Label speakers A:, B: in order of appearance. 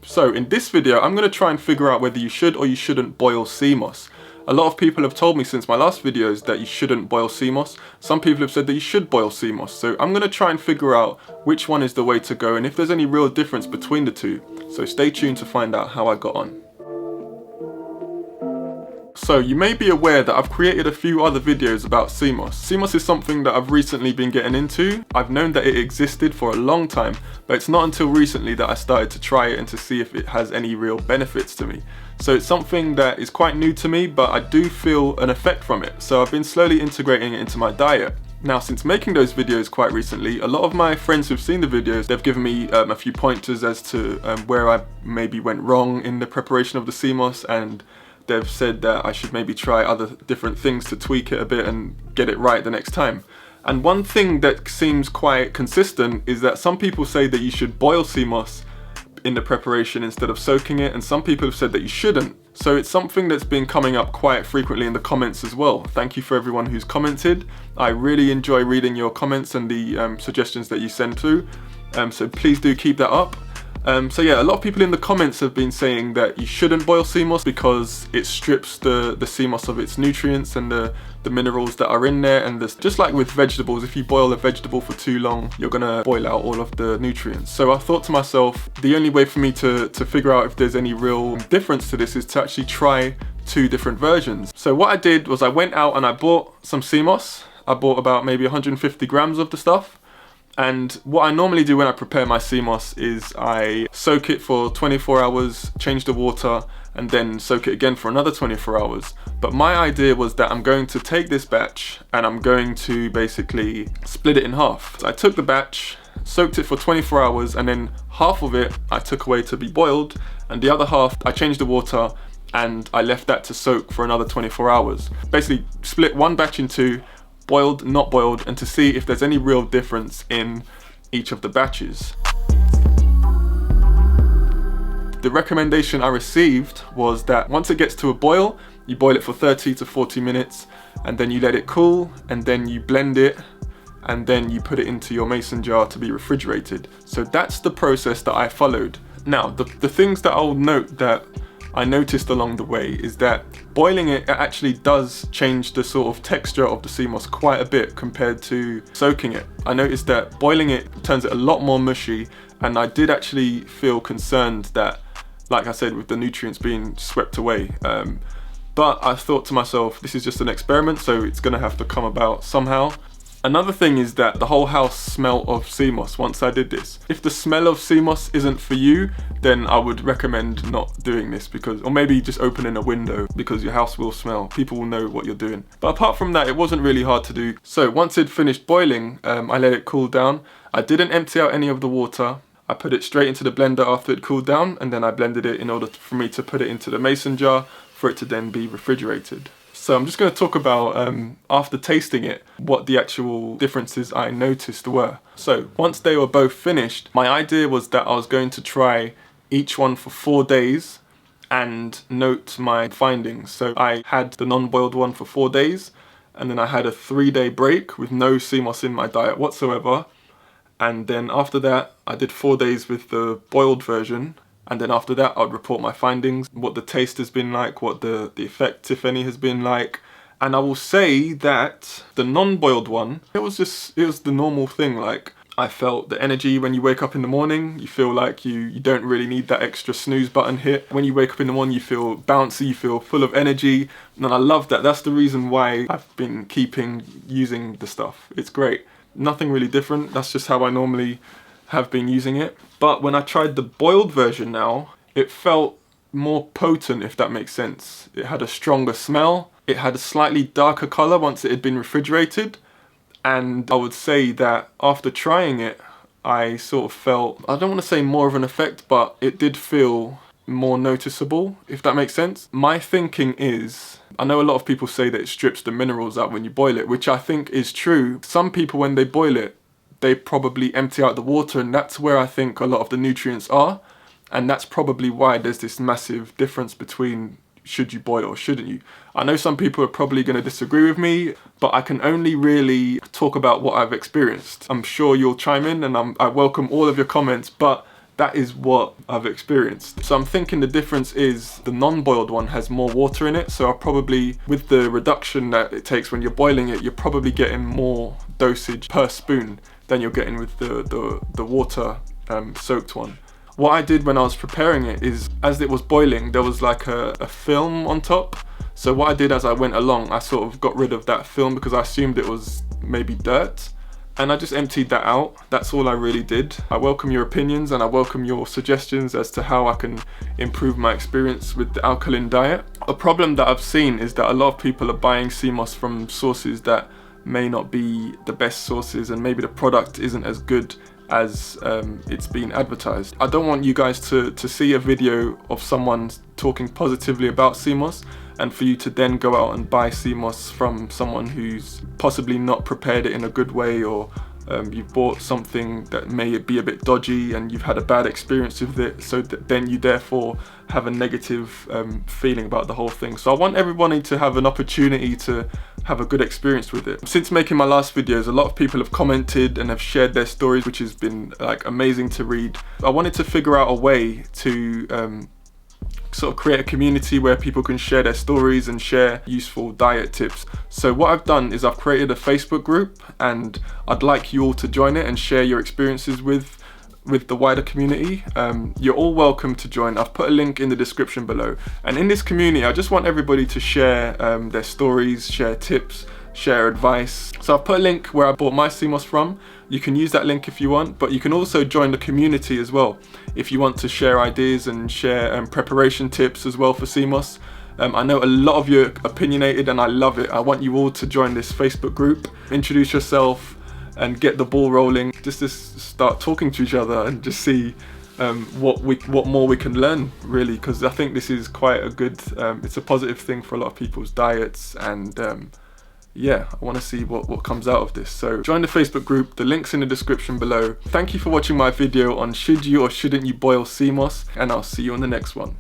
A: So in this video, I'm going to try and figure out whether you should or you shouldn't boil sea moss. A lot of people have told me since my last videos that you shouldn't boil sea moss. Some people have said that you should boil sea moss. So I'm going to try and figure out which one is the way to go and if there's any real difference between the two. So stay tuned to find out how I got on. So you may be aware that I've created a few other videos about sea moss. Sea moss is something that I've recently been getting into. I've known that it existed for a long time, but it's not until recently that I started to try it and to see if it has any real benefits to me. So it's something that is quite new to me, but I do feel an effect from it. So I've been slowly integrating it into my diet. Now, since making those videos quite recently, a lot of my friends who've seen the videos, they've given me a few pointers as to where I maybe went wrong in the preparation of the sea moss, and they've said that I should maybe try other different things to tweak it a bit and get it right the next time. And one thing that seems quite consistent is that some people say that you should boil sea moss in the preparation instead of soaking it, and some people have said that you shouldn't. So it's something that's been coming up quite frequently in the comments as well. Thank you for everyone who's commented. I really enjoy reading your comments and the suggestions that you send through. So please do keep that up. So yeah, a lot of people in the comments have been saying that you shouldn't boil sea moss because it strips the sea moss of its nutrients and the minerals that are in there. And just like with vegetables, if you boil a vegetable for too long, you're gonna boil out all of the nutrients. So I thought to myself, the only way for me to figure out if there's any real difference to this is to actually try two different versions. So what I did was I went out and I bought some sea moss. I bought about maybe 150 grams of the stuff. And what I normally do when I prepare my sea moss is I soak it for 24 hours, change the water, and then soak it again for another 24 hours. But my idea was that I'm going to take this batch and I'm going to basically split it in half. So I took the batch, soaked it for 24 hours, and then half of it I took away to be boiled, and the other half I changed the water and I left that to soak for another 24 hours. Basically split one batch in two, boiled, not boiled, and to see if there's any real difference in each of the batches. The recommendation I received was that once it gets to a boil, you boil it for 30 to 40 minutes, and then you let it cool, and then you blend it, and then you put it into your mason jar to be refrigerated. So that's the process that I followed. Now, the things that I'll note that I noticed along the way is that boiling it actually does change the sort of texture of the sea moss quite a bit compared to soaking it. I noticed that boiling it turns it a lot more mushy, and I did actually feel concerned that, like I said, with the nutrients being swept away. But I thought to myself, this is just an experiment, so it's gonna have to come about somehow. Another thing is that the whole house smelled of sea moss once I did this. If the smell of sea moss isn't for you, then I would recommend not doing this, or maybe just opening a window, because your house will smell. People will know what you're doing. But apart from that, it wasn't really hard to do. So once it finished boiling, I let it cool down. I didn't empty out any of the water. I put it straight into the blender after it cooled down, and then I blended it in order for me to put it into the mason jar for it to then be refrigerated. So I'm just going to talk about, after tasting it, what the actual differences I noticed were. So once they were both finished, my idea was that I was going to try each one for 4 days and note my findings. So I had the non-boiled one for 4 days, and then I had a 3-day break with no sea moss in my diet whatsoever. And then after that, I did 4 days with the boiled version. And then after that, I'd report my findings, what the taste has been like, what the effect, if any, has been like. And I will say that the non-boiled one, it was the normal thing. Like, I felt the energy when you wake up in the morning. You feel like you don't really need that extra snooze button hit. When you wake up in the morning, you feel bouncy, you feel full of energy. And I love that. That's the reason why I've been using the stuff. It's great. Nothing really different. That's just how I normally have been using it. But when I tried the boiled version now, it felt more potent, if that makes sense. It had a stronger smell. It had a slightly darker color once it had been refrigerated. And I would say that after trying it, I sort of felt, I don't want to say more of an effect, but it did feel more noticeable, if that makes sense. My thinking is, I know a lot of people say that it strips the minerals out when you boil it, which I think is true. Some people, when they boil it, they probably empty out the water, and that's where I think a lot of the nutrients are. And that's probably why there's this massive difference between should you boil or shouldn't you. I know some people are probably going to disagree with me, but I can only really talk about what I've experienced. I'm sure you'll chime in, and I welcome all of your comments, but that is what I've experienced. So I'm thinking the difference is the non-boiled one has more water in it, so I'll probably, with the reduction that it takes when you're boiling it, you're probably getting more dosage per spoon than you're getting with the water soaked one. What I did when I was preparing it is, as it was boiling, there was like a film on top. So what I did as I went along, I sort of got rid of that film because I assumed it was maybe dirt. And I just emptied that out. That's all I really did. I welcome your opinions and I welcome your suggestions as to how I can improve my experience with the alkaline diet. A problem that I've seen is that a lot of people are buying sea moss from sources that may not be the best sources, and maybe the product isn't as good as it's been advertised. I don't want you guys to see a video of someone talking positively about sea moss and for you to then go out and buy sea moss from someone who's possibly not prepared it in a good way, or you've bought something that may be a bit dodgy and you've had a bad experience with it, so that then you therefore have a negative feeling about the whole thing. So I want everybody to have an opportunity to have a good experience with it. Since making my last videos, a lot of people have commented and have shared their stories, which has been like amazing to read. I wanted to figure out a way to sort of create a community where people can share their stories and share useful diet tips. So what I've done is I've created a Facebook group, and I'd like you all to join it and share your experiences with the wider community. You're all welcome to join. I've put a link in the description below, and in this community I just want everybody to share their stories, share tips, share advice. So I've put a link where I bought my sea moss from. You can use that link if you want, but you can also join the community as well if you want to share ideas and share preparation tips as well for sea moss. I know a lot of you are opinionated and I love it. I want you all to join this Facebook group, introduce yourself and get the ball rolling, just to start talking to each other and just see what more we can learn, really, because I think this is quite a good, it's a positive thing for a lot of people's diets, and yeah, I want to see what comes out of this. So join the Facebook group, the link's in the description below. Thank you for watching my video on should you or shouldn't you boil sea moss, and I'll see you on the next one.